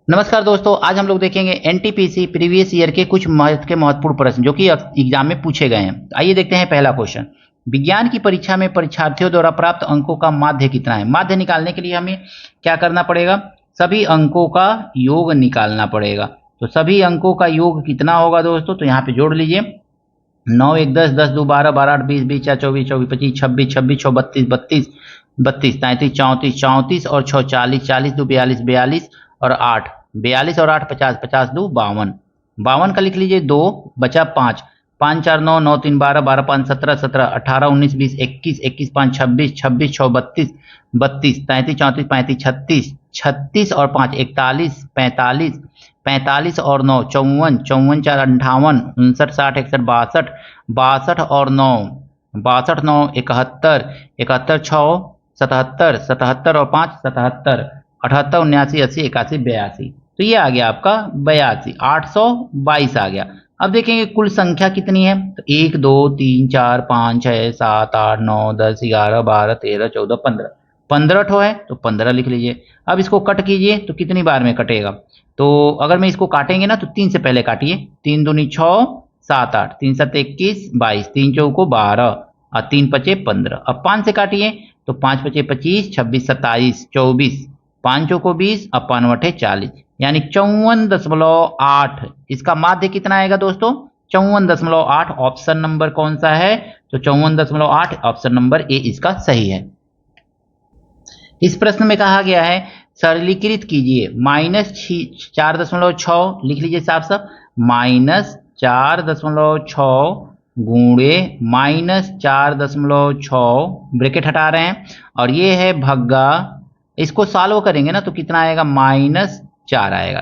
नमस्कार दोस्तों, आज हम लोग देखेंगे एनटीपीसी प्रीवियस ईयर के कुछ महत्वपूर्ण प्रश्न जो कि एग्जाम में पूछे गए हैं। आइए देखते हैं पहला क्वेश्चन। विज्ञान की परीक्षा में परीक्षार्थियों द्वारा प्राप्त अंकों का माध्य कितना है। माध्य निकालने के लिए हमें क्या करना पड़ेगा, सभी अंकों का योग निकालना पड़ेगा। तो सभी अंकों का योग कितना होगा दोस्तों, तो यहाँ पे जोड़ लीजिए। 9 1 10 10 2 12 12 8 20 20 4 24 24 25 26 26 6 32 32 32 33 34 34 और 6 40 40 2 42 42 और 8 42 और 8 50 50 2 52 52 का लिख लीजिए। 2 बचा 5 5 4 9 9 3 12 12 5 17 17 18 19 20 21 21 5 26 26 6 32 32 33 34 35 36 36 और 5 41 45 45 और 9 54 54 4 58 59 60 61 62 62 और 9 62 9 71 71 6 77 77 और 5 77 78 79 80 81 82। तो ये आ गया आपका 82, 822 आ गया। अब देखेंगे कुल संख्या कितनी है, तो 1 2 3 4 5 6 7 8 9 10 11 12 13 14 15 15 ठो है, तो 15 लिख लीजिए। अब इसको कट कीजिए तो कितनी बार में कटेगा, तो अगर मैं इसको काटेंगे ना तो 3 से पहले काटिए। 3 दूनी 6 7 8 3 7 21 22 3 चौको 12 और 3 पचे 15। अब 5 से काटिए तो 5 पचे 25 26 27 24 5 चौको 20 और 5 वठे 40 यानी 54.8। इसका माध्य कितना आएगा दोस्तों, 54.8। ऑप्शन नंबर कौन सा है, तो 54.8 ऑप्शन नंबर ए इसका सही है। इस प्रश्न में कहा गया है सरलीकृत कीजिए। -4.6 लिख लीजिए साफ साफ, -4.6 गुणे -4.6 ब्रैकेट हटा रहे हैं और ये है भग्गा। इसको सॉल्व करेंगे ना तो कितना आएगा, -4 आएगा।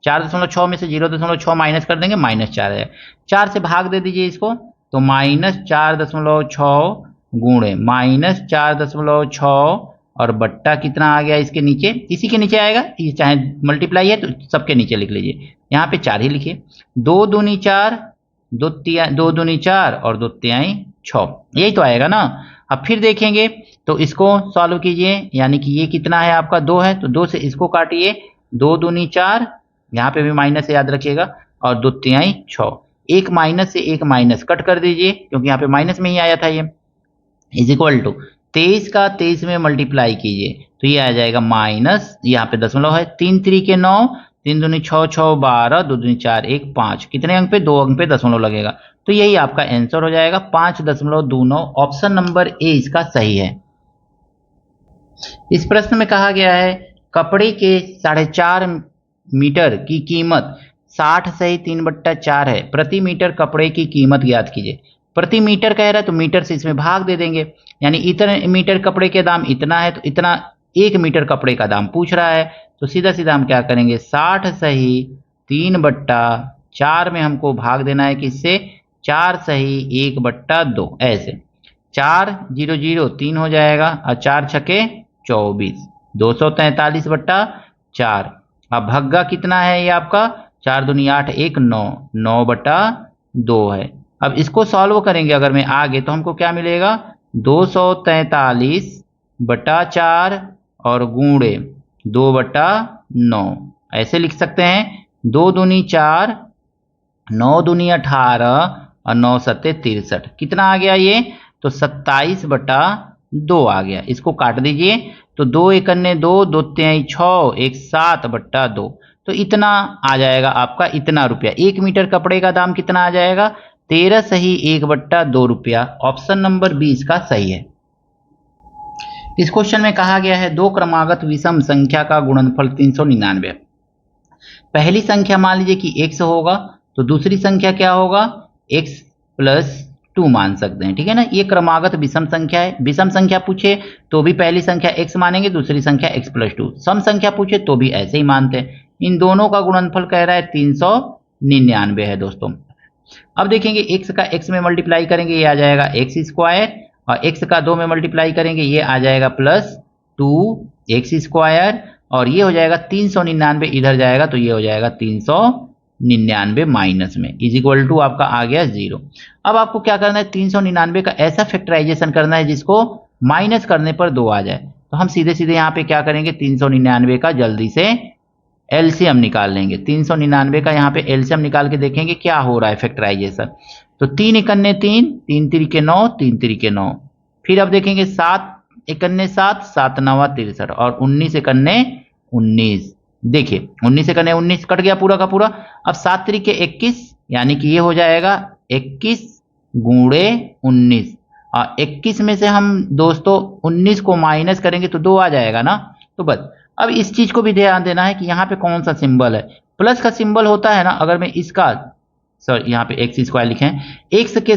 4.6 में से 0.6 माइनस कर देंगे, -4 आएगा। 4 से भाग दे दीजिए इसको, तो -4.6 गुणे -4.6 और बट्टा कितना आ गया इसके नीचे, इसी के नीचे आएगा। ये चाहे मल्टीप्लाई है तो सबके नीचे लिख लीजिए, यहाँ पे 4 ही लिखिए। 2 दूनी 4 2 दूनी 4 और 2 तिहाई 6, यही तो आएगा ना। अब फिर देखेंगे तो इसको सॉल्व कीजिए, यानी कि ये कितना है आपका 2 है, तो 2 से इसको काटिए। 2 दूनी 4, यहाँ पे भी माइनस याद रखिएगा, और 2 तिहाई 6। एक माइनस से एक माइनस कट कर दीजिए क्योंकि यहाँ पे माइनस में ही आया था ये, इज इक्वल टू 23 का 23 में मल्टीप्लाई कीजिए तो ये आ जाएगा माइनस, यहाँ पे दशमलव है। 3 3 9, 3 दूनी 6 6 12, 2 दूनी 4 1 5, कितने अंक पे, 2 अंक पे दशमलव लगेगा। तो यही आपका आंसर हो जाएगा 5.29। ऑप्शन नंबर ए इसका सही है। इस प्रश्न में कहा गया है कपड़े के 4.5 मीटर की कीमत 60 सही 3/4 है। प्रति मीटर कपड़े की कीमत ज्ञात कीजिए। प्रति मीटर कह रहा है तो मीटर से इसमें भाग दे देंगे, यानी इतने मीटर कपड़े के दाम इतना है तो इतना 1 मीटर कपड़े का दाम पूछ रहा है। तो सीधा सीधा हम क्या करेंगे, 60 सही 3/4 में हमको भाग देना है किससे, 4 सही 1/2, ऐसे 4 0 0 3 हो जाएगा और 4 छके 24, 243/4। अब भग्गा कितना है ये आपका, 4 दूनी 8 1 9 9/2 है। अब इसको सॉल्व करेंगे अगर मैं आगे तो हमको क्या मिलेगा, 243/4 और गुणे 2/9, ऐसे लिख सकते हैं। 2 दूनी 4, 9 दूनी 18 और 9 सत्ते 63, कितना आ गया ये, तो 27/2 आ गया। इसको काट दीजिए तो 2 एकन्ने 2, 2 तिहाई 6, 1 7/2, तो इतना आ जाएगा आपका, इतना रुपया। 1 मीटर कपड़े का दाम कितना आ जाएगा, 13 सही 1/2 रुपया। ऑप्शन नंबर बी इसका सही है। इस क्वेश्चन में कहा गया है दो क्रमागत विषम संख्या का गुणनफल 399। पहली संख्या मान लीजिए कि x होगा, तो दूसरी संख्या क्या होगा, x + 2 मान सकते हैं, ठीक है ना। ये क्रमागत विषम संख्या है। विषम संख्या पूछे तो भी पहली संख्या x मानेंगे, दूसरी संख्या x + 2। सम संख्या पूछे तो भी ऐसे ही मानते हैं। इन दोनों का गुणनफल कह रहा है 399 है दोस्तों। अब देखेंगे x का x में मल्टीप्लाई करेंगे, ये आ जाएगा x², और x का 2 में मल्टीप्लाई करेंगे, ये आ जाएगा +2x², और ये हो जाएगा 399, इधर जाएगा तो ये हो जाएगा 399 माइनस में, इज इक्वल टू आपका आ गया 0। अब आपको क्या करना है, 399 का ऐसा फैक्टराइजेशन करना है जिसको माइनस करने पर 2 आ जाए। तो हम सीधे सीधे यहाँ पे क्या करेंगे, 399 का जल्दी से एलसीएम निकाल लेंगे। 399 का यहाँ पे एलसीएम निकाल के देखेंगे क्या हो रहा है फैक्टराइजेशन। तो 3 इकन्ने 3, 3 तिरिके 9, 3 तिरिके 9। फिर अब देखेंगे 7 इकन्ने 7, 7 नवा 63 और 19 इकन्ने 19। देखिए 19 इकन्ने 19 कट गया पूरा का पूरा। अब 7 तिरिके 21 यानी कि ये हो जाएगा 21 गुणे 19। 21 में से हम दोस्तों 19 को माइनस करेंगे तो 2 आ जाएगा ना। तो बस अब इस चीज को भी ध्यान देना है कि यहाँ पे कौन सा सिंबल है। प्लस का सिंबल होता है ना, अगर मैं इसका सर यहाँ पे एक्स स्क्वायर लिखे हैं, एक्स के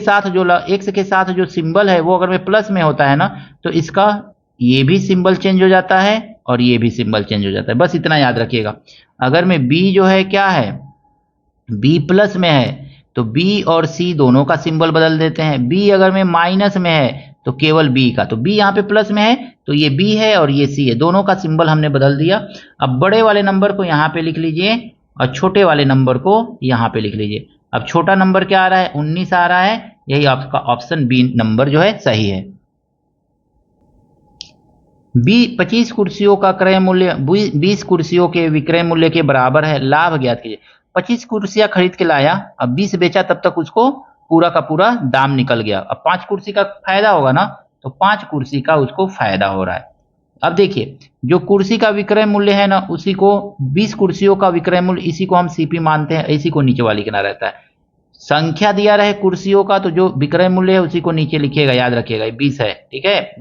साथ जो सिंबल है वो अगर मैं प्लस में होता है ना तो इसका ये भी सिंबल चेंज हो जाता है और ये भी सिंबल चेंज हो जाता है। बस इतना याद रखिएगा। अगर मैं बी जो है क्या है, बी प्लस में है तो बी और सी दोनों का सिंबल बदल देते हैं। बी अगर मैं माइनस में है तो केवल बी का, तो बी यहाँ पे प्लस में है तो ये बी है और ये सी है, दोनों का सिंबल हमने बदल दिया। अब बड़े वाले नंबर को यहाँ पे लिख लीजिए और छोटे वाले नंबर को यहाँ पे लिख लीजिए। अब छोटा नंबर क्या आ रहा है, 19 आ रहा है। यही आपका ऑप्शन बी नंबर जो है सही है। बी 25 कुर्सियों का क्रय मूल्य 20 कुर्सियों के विक्रय मूल्य के बराबर है, लाभ ज्ञात कीजिए। 25 कुर्सियां खरीद के लाया, अब 20 बेचा, तब तक उसको पूरा का पूरा दाम निकल गया। अब 5 कुर्सी का फायदा होगा ना, तो 5 कुर्सी का उसको फायदा हो रहा है। अब देखिए जो कुर्सी का विक्रय मूल्य है ना, उसी को 20 कुर्सियों का विक्रय मूल्य, इसी को हम सीपी मानते हैं, इसी को नीचे वाली किनारा रहता है। संख्या दिया रहे कुर्सियों का तो जो विक्रय मूल्य है उसी को नीचे लिखिएगा, याद रखिएगा 20 है, ठीक है।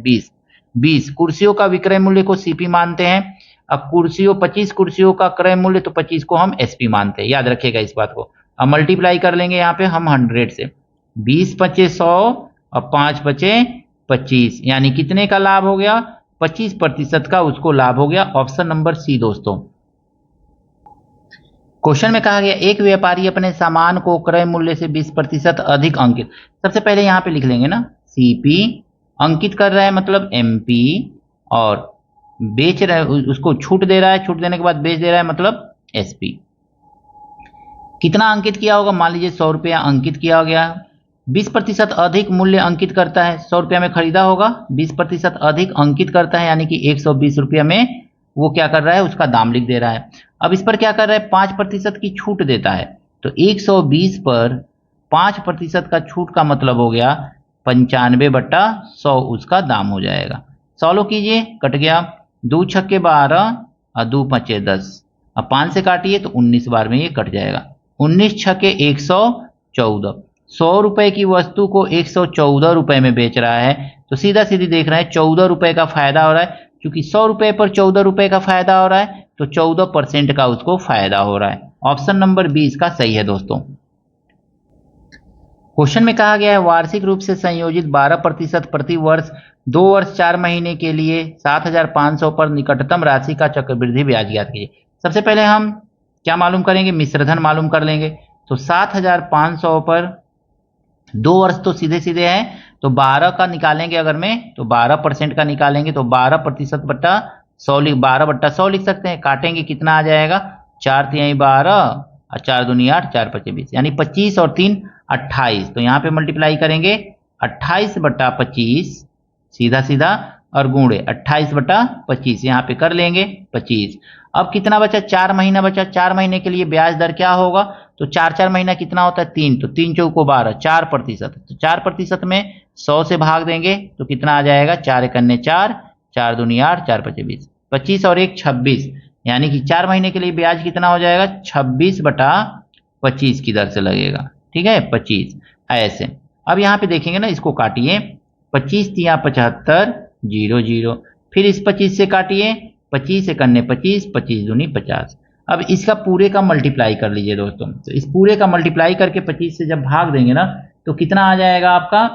20 कुर्सियों का विक्रय मूल्य को सीपी मानते हैं। अब 25 कुर्सियों का क्रय मूल्य, तो 25 को हम एसपी मानते हैं, याद रखिएगा इस बात को। अब मल्टीप्लाई कर लेंगे यहाँ पे हम 100 से, 20 पचे 100 और 5 पचे 25, यानी कितने का लाभ हो गया, 25% का उसको लाभ हो गया। ऑप्शन नंबर सी दोस्तों। क्वेश्चन में कहा गया एक व्यापारी अपने सामान को क्रय मूल्य से 20% अधिक अंकित, सबसे पहले यहाँ पे लिख लेंगे ना सीपी, अंकित कर रहा है मतलब एमपी, और बेच रहा है उसको छूट दे रहा है, छूट देने के बाद बेच दे रहा है मतलब एसपी। कितना अंकित किया होगा, मान लीजिए 100 रुपया अंकित किया गया। 20% अधिक मूल्य अंकित करता है, 100 रुपया में खरीदा होगा, 20% अधिक अंकित करता है यानी कि 120 रुपया में वो क्या कर रहा है, उसका दाम लिख दे रहा है। अब इस पर क्या कर रहा है, 5% की छूट देता है, तो 120 पर 5% का छूट का मतलब हो गया 95/100 उसका दाम हो जाएगा। सॉल्व कीजिए, कट गया, 2 छक्के 12 और 2 पचे 10, अब 5 से काटिए तो 19 बार में ये कट जाएगा। 19 छक्के 114, 100 रुपए की वस्तु को 114 रुपए में बेच रहा है, तो सीधा सीधी देख रहे हैं 14 रुपए का फायदा हो रहा है। क्योंकि 100 रुपए पर 14 रुपए का फायदा हो रहा है तो 14% का उसको फायदा हो रहा है। ऑप्शन नंबर 20 का सही है दोस्तों। क्वेश्चन में कहा गया है वार्षिक रूप से संयोजित 12% प्रति वर्ष 2 वर्ष 4 महीने के लिए 7,500 पर निकटतम राशि का चक्रवृद्धि ब्याज ज्ञात कीजिए। सबसे पहले हम क्या मालूम करेंगे, मिश्रधन मालूम कर लेंगे। तो 7,500 पर 2 वर्ष तो सीधे सीधे है, तो 12 का निकालेंगे अगर मैं, तो 12% का निकालेंगे तो 12% बट्टा 100 12/100 लिख सकते हैं। काटेंगे कितना आ जाएगा, 4 तिहाई 12 और 4 दूनी 8, 4 पचे 20, यानी 25 और 3 28। तो यहाँ पे मल्टीप्लाई करेंगे 28/25 सीधा सीधा, और गुणे 28/25 यहाँ पे कर लेंगे 25। अब कितना बचा, 4 महीना बचा। 4 महीने के लिए ब्याज दर क्या होगा, तो 4 महीना कितना होता है 3, तो 3 चौको 12, 4%। तो 4% में 100 से भाग देंगे तो कितना आ जाएगा, 4 एकन्ने 4, 4 दूनी 8, 4 पचे 20, 25 और 1 26, यानी कि 4 महीने के लिए ब्याज कितना हो जाएगा, 26/25 की दर से लगेगा, ठीक है 25 ऐसे। अब यहाँ पे देखेंगे ना, इसको काटिए, 25 तिया 75 0 0, फिर इस 25 से काटिए, 25 एकन्ने 25, 25 दूनी 50। अब इसका पूरे का मल्टीप्लाई कर लीजिए दोस्तों, तो इस पूरे का मल्टीप्लाई करके 25 से जब भाग देंगे ना तो कितना आ जाएगा आपका,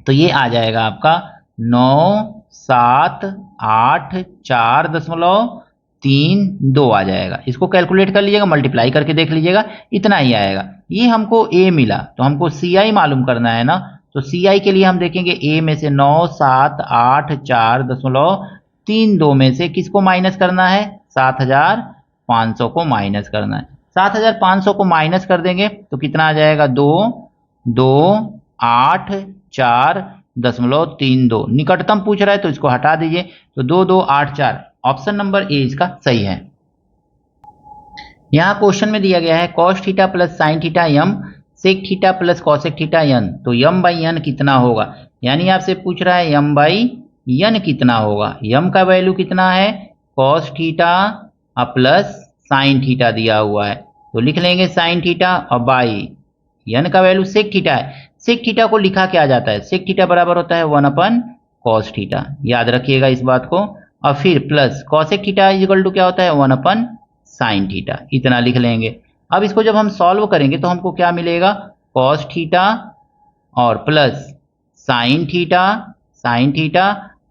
तो ये आ जाएगा आपका 9 7 8 4.32 आ जाएगा। इसको कैलकुलेट कर लीजिएगा, मल्टीप्लाई करके देख लीजिएगा, इतना ही आएगा। ये हमको ए मिला, तो हमको सी आई मालूम करना है ना, तो सी आई के लिए हम देखेंगे ए में से 9 7 8 4.32 में से किसको माइनस करना है, 7,500 को माइनस करना है। 7,500 को माइनस कर देंगे तो कितना आ जाएगा, 2 2 8 4.32। निकटतम पूछ रहा है तो इसको हटा दीजिए, तो 2 2 8 4, ऑप्शन नंबर ए इसका सही है। यहाँ क्वेश्चन में दिया गया है cos theta plus sine theta m sec theta plus cosec theta n, तो यम बाई यन कितना होगा, यानी आपसे पूछ रहा है यम बाई यन कितना होगा। यम का वैल्यू कितना है cos theta plus sine theta दिया हुआ है, तो लिख लेंगे साइन थीटा और बाई यन का वैल्यू सेक थीटा है। सेक थीटा को लिखा क्या जाता है, सेक थीटा बराबर होता है 1/cos थीटा, याद रखिएगा इस बात को। और फिर plus cosec theta equal to क्या होता है 1/sin थीटा, इतना लिख लेंगे। अब इसको जब हम सॉल्व करेंगे तो हमको क्या मिलेगा, cos थीटा और प्लस साइन थीटा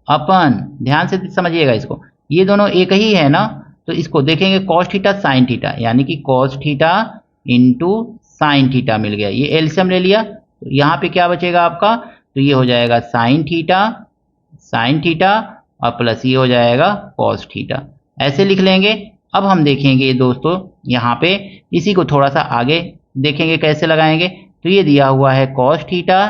अपन, ध्यान से समझिएगा इसको, ये दोनों एक ही है ना, तो इसको देखेंगे cos थीटा साइन थीटा, यानी कि cos theta into sine theta मिल गया, ये एलसीएम ले लिया, तो यहाँ पे क्या बचेगा आपका, तो ये हो जाएगा साइन थीटा और प्लस ये हो जाएगा cos थीटा, ऐसे लिख लेंगे। अब हम देखेंगे दोस्तों यहाँ पे इसी को थोड़ा सा आगे देखेंगे कैसे लगाएंगे, तो ये दिया हुआ है cos theta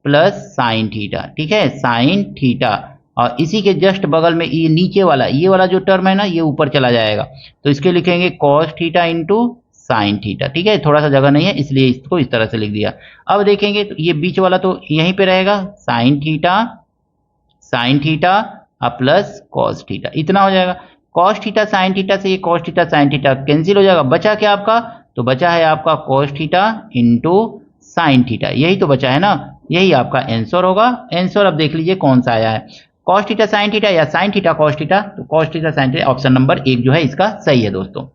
plus sine theta, ठीक है, साइन थीटा, और इसी के जस्ट बगल में ये नीचे वाला ये वाला जो टर्म है ना ये ऊपर चला जाएगा, तो इसके लिखेंगे cos theta into sine theta, ठीक है, थोड़ा सा जगह नहीं है इसलिए इसको इस तरह से लिख दिया। अब देखेंगे तो ये बीच वाला तो यहीं पे रहेगा, sine theta plus cos theta, इतना हो जाएगा। कॉस थीटा साइन थीटा से ये cos theta sine theta cancel हो जाएगा, बचा क्या आपका, तो बचा है आपका cos theta into sine theta, यही तो बचा है ना, यही आपका आंसर होगा। आंसर अब देख लीजिए कौन सा आया है, कॉस थीटा साइन थीटा या साइन थीटा कॉस थीटा, तो cos theta sine theta option number 1 जो है इसका सही है दोस्तों।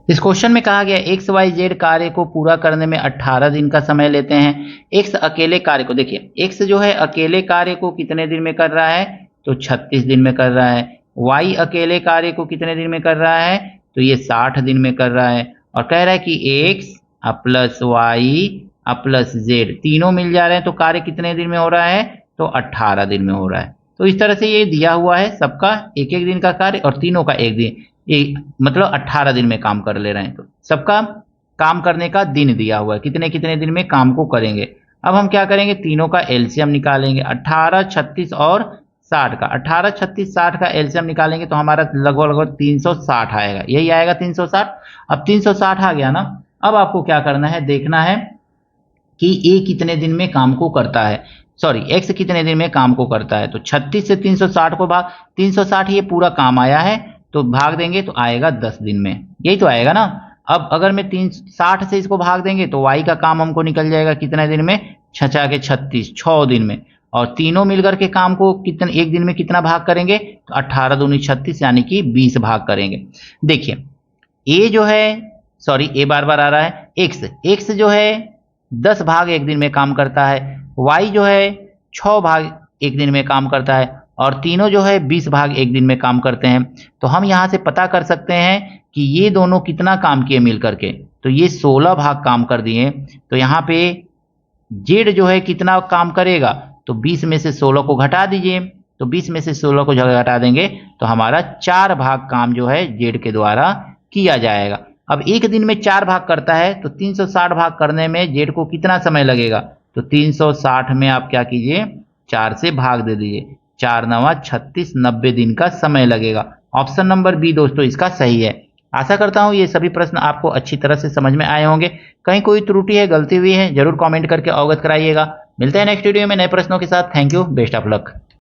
इस क्वेश्चन में कहा गया एक्स वाई जेड कार्य को पूरा करने में 18 दिन का समय लेते हैं। एक्स अकेले कार्य को, देखिए एक्स जो है अकेले कार्य को कितने दिन में कर रहा है, तो 36 दिन में कर रहा है। वाई अकेले कार्य को कितने दिन में कर रहा है, तो ये 60 दिन में कर रहा है। और कह रहा है कि X plus Y plus Z तीनों मिल जा रहे हैं, तो कार्य कितने दिन में हो रहा है, तो 18 दिन में हो रहा है। तो इस तरह से ये दिया हुआ है सबका एक एक दिन का कार्य और तीनों का एक दिन, मतलब 18 दिन में काम कर ले रहे हैं, तो सबका काम करने का दिन दिया हुआ है, कितने कितने दिन में काम को करेंगे। अब हम क्या करेंगे, तीनों का एलसीएम निकालेंगे, 18, 36 और 60 का, 18, 36, 60 का एलसीएम निकालेंगे तो हमारा लगभग 360 आएगा, यही आएगा 360। अब 360 आ गया ना, अब आपको क्या करना है, देखना है कि ए कितने दिन में काम को करता है, सॉरी एक्स कितने दिन में काम को करता है। तो 36 से 360 को भाग, 360 ये पूरा काम आया है तो भाग देंगे तो आएगा 10 दिन में, यही तो आएगा ना। अब अगर मैं 360 से इसको भाग देंगे तो वाई का काम हमको निकल जाएगा कितने दिन में, 6 के 36, 6 दिन में। और तीनों मिलकर के काम को कितने एक दिन में कितना भाग करेंगे, तो 18 दूनी 36 यानी कि 20 भाग करेंगे। देखिए ए जो है, सॉरी ए बार बार आ रहा है, एक्स जो है 10 भाग एक दिन में काम करता है, वाई जो है 6 भाग एक दिन में काम करता है, और तीनों जो है 20 भाग एक दिन में काम करते हैं। तो हम यहाँ से पता कर सकते हैं कि ये दोनों कितना काम किए मिल करके, तो ये 16 भाग काम कर दिए। तो यहाँ पे जेड जो है कितना काम करेगा, तो 20 में से 16 को घटा दीजिए, तो 20 में से 16 को घटा देंगे तो हमारा 4 भाग काम जो है जेड के द्वारा किया जाएगा। अब एक दिन में 4 भाग करता है तो 360 भाग करने में जेड को कितना समय लगेगा, तो 360 में आप क्या कीजिए 4 से भाग दे दीजिए, 4 9 36, 90 दिन का समय लगेगा। ऑप्शन नंबर बी दोस्तों इसका सही है। आशा करता हूं ये सभी प्रश्न आपको अच्छी तरह से समझ में आए होंगे। कहीं कोई त्रुटि है, गलती हुई है, जरूर कमेंट करके अवगत कराइएगा। मिलते हैं नेक्स्ट वीडियो में नए प्रश्नों के साथ। Thank you, best of luck.